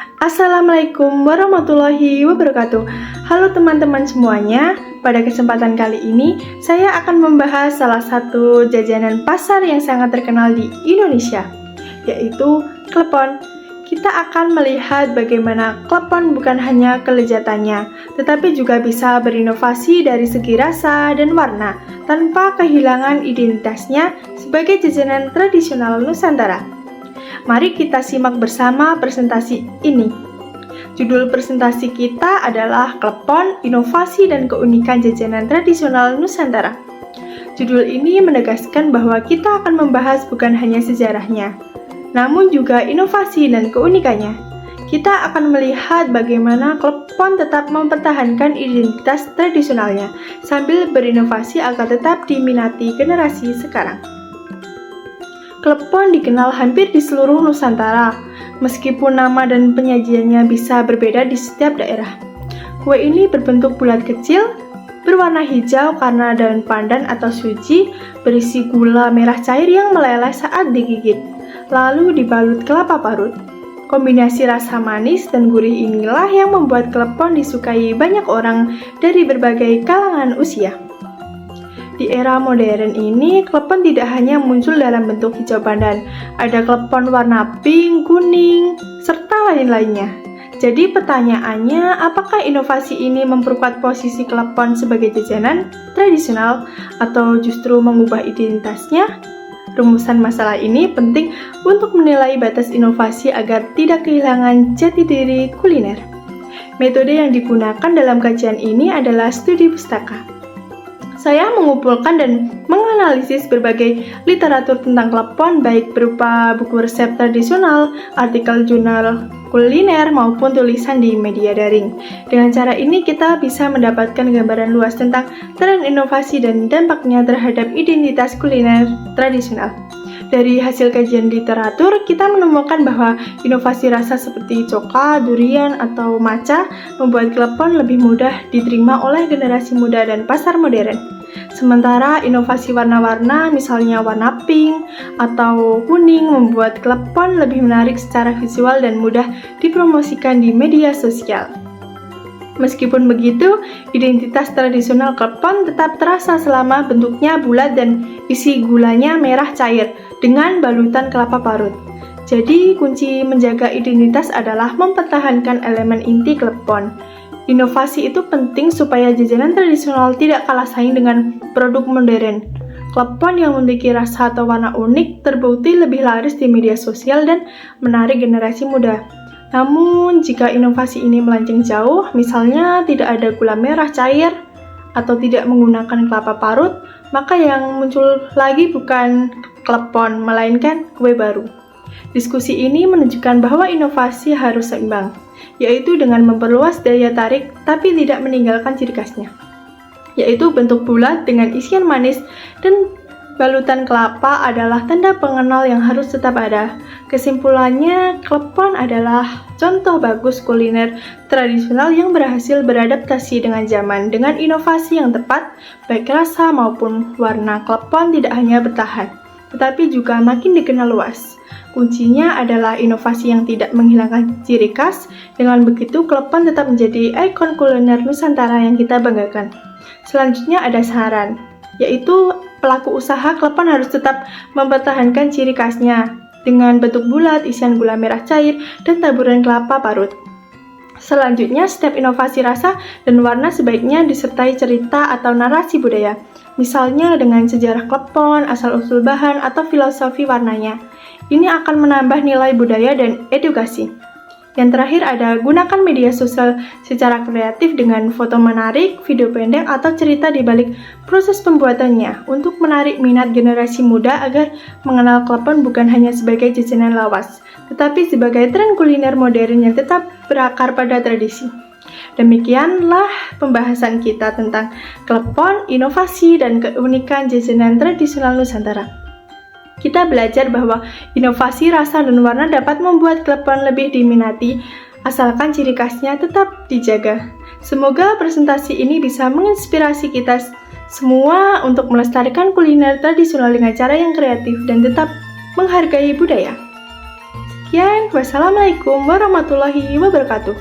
Assalamualaikum warahmatullahi wabarakatuh. Halo teman-teman semuanya, pada kesempatan kali ini saya akan membahas salah satu jajanan pasar yang sangat terkenal di Indonesia, yaitu klepon. Kita akan melihat bagaimana klepon bukan hanya kelezatannya, tetapi juga bisa berinovasi dari segi rasa dan warna, tanpa kehilangan identitasnya sebagai jajanan tradisional Nusantara. Mari kita simak bersama presentasi ini. Judul presentasi kita adalah Klepon, Inovasi dan Keunikan Jajanan Tradisional Nusantara. Judul ini menegaskan bahwa kita akan membahas bukan hanya sejarahnya, namun juga inovasi dan keunikannya. Kita akan melihat bagaimana klepon tetap mempertahankan identitas tradisionalnya sambil berinovasi agar tetap diminati generasi sekarang. Klepon dikenal hampir di seluruh Nusantara, meskipun nama dan penyajiannya bisa berbeda di setiap daerah. Kue ini berbentuk bulat kecil, berwarna hijau karena daun pandan atau suji, berisi gula merah cair yang meleleh saat digigit, lalu dibalut kelapa parut. Kombinasi rasa manis dan gurih inilah yang membuat klepon disukai banyak orang dari berbagai kalangan usia. Di era modern ini, klepon tidak hanya muncul dalam bentuk hijau pandan, ada klepon warna pink, kuning, serta lain-lainnya. Jadi pertanyaannya, apakah inovasi ini memperkuat posisi klepon sebagai jajanan tradisional atau justru mengubah identitasnya? Rumusan masalah ini penting untuk menilai batas inovasi agar tidak kehilangan jati diri kuliner. Metode yang digunakan dalam kajian ini adalah studi pustaka. Saya mengumpulkan dan menganalisis berbagai literatur tentang klepon, baik berupa buku resep tradisional, artikel jurnal kuliner, maupun tulisan di media daring. Dengan cara ini kita bisa mendapatkan gambaran luas tentang tren inovasi dan dampaknya terhadap identitas kuliner tradisional. Dari hasil kajian literatur, kita menemukan bahwa inovasi rasa seperti coklat, durian, atau matcha membuat klepon lebih mudah diterima oleh generasi muda dan pasar modern. Sementara inovasi warna-warna, misalnya warna pink atau kuning, membuat klepon lebih menarik secara visual dan mudah dipromosikan di media sosial. Meskipun begitu, identitas tradisional klepon tetap terasa selama bentuknya bulat dan isi gulanya merah cair dengan balutan kelapa parut. Jadi, kunci menjaga identitas adalah mempertahankan elemen inti klepon. Inovasi itu penting supaya jajanan tradisional tidak kalah saing dengan produk modern. Klepon yang memiliki rasa atau warna unik terbukti lebih laris di media sosial dan menarik generasi muda. Namun, jika inovasi ini melenceng jauh, misalnya tidak ada gula merah cair atau tidak menggunakan kelapa parut, maka yang muncul lagi bukan klepon, melainkan kue baru. Diskusi ini menunjukkan bahwa inovasi harus seimbang, yaitu dengan memperluas daya tarik tapi tidak meninggalkan ciri khasnya, yaitu bentuk bulat dengan isian manis dan balutan kelapa adalah tanda pengenal yang harus tetap ada. Kesimpulannya, klepon adalah contoh bagus kuliner tradisional yang berhasil beradaptasi dengan zaman. Dengan inovasi yang tepat, baik rasa maupun warna, klepon tidak hanya bertahan, tetapi juga makin dikenal luas. Kuncinya adalah inovasi yang tidak menghilangkan ciri khas. Dengan begitu, klepon tetap menjadi ikon kuliner Nusantara yang kita banggakan. Selanjutnya ada saran, yaitu pelaku usaha klepon harus tetap mempertahankan ciri khasnya dengan bentuk bulat, isian gula merah cair, dan taburan kelapa parut. Selanjutnya, setiap inovasi rasa dan warna sebaiknya disertai cerita atau narasi budaya, misalnya dengan sejarah klepon, asal-usul bahan, atau filosofi warnanya. Ini akan menambah nilai budaya dan edukasi. Yang terakhir ada gunakan media sosial secara kreatif dengan foto menarik, video pendek, atau cerita di balik proses pembuatannya untuk menarik minat generasi muda agar mengenal klepon bukan hanya sebagai jajanan lawas, tetapi sebagai tren kuliner modern yang tetap berakar pada tradisi. Demikianlah pembahasan kita tentang klepon, inovasi, dan keunikan jajanan tradisional Nusantara. Kita belajar bahwa inovasi rasa dan warna dapat membuat klepon lebih diminati, asalkan ciri khasnya tetap dijaga. Semoga presentasi ini bisa menginspirasi kita semua untuk melestarikan kuliner tradisional dengan cara yang kreatif dan tetap menghargai budaya. sekian. Wassalamualaikum warahmatullahi wabarakatuh.